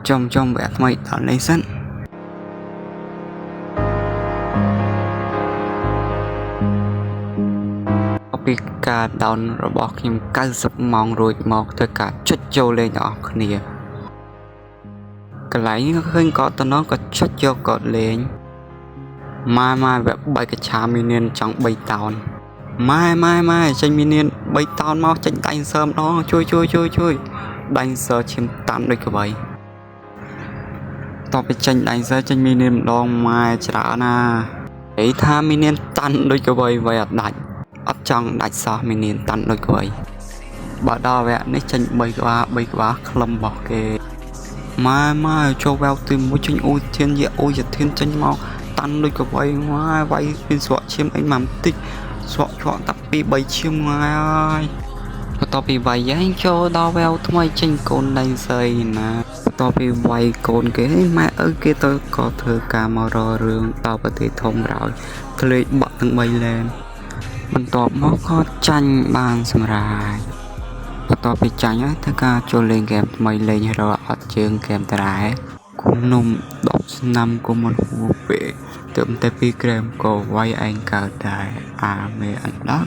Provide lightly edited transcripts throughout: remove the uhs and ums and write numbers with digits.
trong vẽថ្មីដល់នេះសិនពីការដោនរបស់ខ្ញុំ90ម៉ោងរួចមកធ្វើការចុចចូលលេងទាំងអស់គ្នាកន្លែងនេះឃើញកតតំណក៏ចុចយកកតលេងម៉ែវគ្គ3កច្ឆាមីនៀនចង់3តោនម៉ែចេញមីនៀន3តោនមកចេញដាញ់សើម្ដងជួយដាញ់សើឈាមតាន់ដូចក្បៃតបទៅចេញដាញ់សើចេញមីនៀនម្ដងម៉ែច្រើនណានិយាយថាមីនៀនតាន់ដូចក្បៃវាយអត់ដាច់អត់ចង់ដាច់សោះមីនៀនតាន់ដូចក្បៃបើដល់វគ្គនេះចេញ3ក្បាលខ្លឹមរបស់គេម៉ែចូលវគ្គទី1ចេញអូធានយាអូយធានចេញមកតាន់ដូចក្បៃម៉ែវាយមានស្រក់ឈាមអីមកបន្តិចស្រក់តាពី3ឈាមម៉ែអើយបន្ទាប់ពីវាយឯងចូលដល់វគ្គថ្មីចេញកូនដៃសៃណាបន្ទាប់ពីវាយកូនគេម៉ែឪគេទៅក៏ធ្វើការមករករឿងដល់ប្រទេសធំក្រោយក្លេកបាក់ទាំង3លែនបន្ទាប់មកក៏ចាញ់បានសម្រាប់បន្ទាប់ពីចាញ់ហើយធ្វើការចូលលេងហ្គេមថ្មីលេងរកអត់ជើងហ្គេមតារ៉ែគុំនំ10ឆ្នាំក៏មិនហួពេកទៅតែ2ក្រាមក៏វាយឯងកើតដែរអាមេអណ្ដាត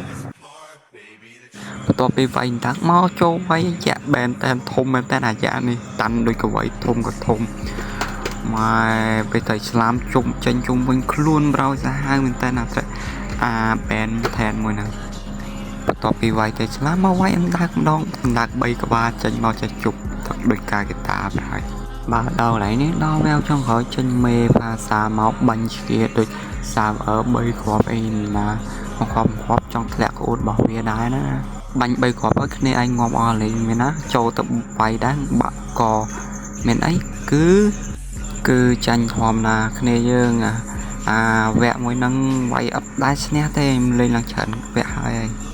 បន្ទាប់ពីវាយតាក់មកចូលវាយយ៉ាក់បែនតែធំមែនតែអាយ៉ានេះតាន់ដូចកវៃធំក៏ធំម៉ែពេលតែស្លាមជុំចេញជុំវិញខ្លួនប្រោយសាហាវមែនតែណាអាបែនថែនមួយហ្នឹងបន្ទាប់ពីវាយតែស្លាមមកវាយអណ្ដាកម្ដង3ក្បាលចេញមកចេះជប់ទឹកដូចកាយកតាប្រហើយបើដល់កន្លែងនេះដល់វែវចុងក្រោយចេញមេផាសាមកបាញ់ឆ្កៀដូចសាវ3គ្រាប់អីណាមកគ្រាប់ចង់ធ្លាក់ក្អួតរបស់វាដែរណាបាញ់3គ្រាប់ហើយគ្នាឯងងាប់អស់លេងមានណាចូលទៅវាយដែរបាក់កមានអីគឺចាញ់ធម្មតាគ្នាយើងវគ្គមួយហ្នឹងវាយអត់ដែរឈ្នះទេលេងឡើងច្រើនវគ្គហើយ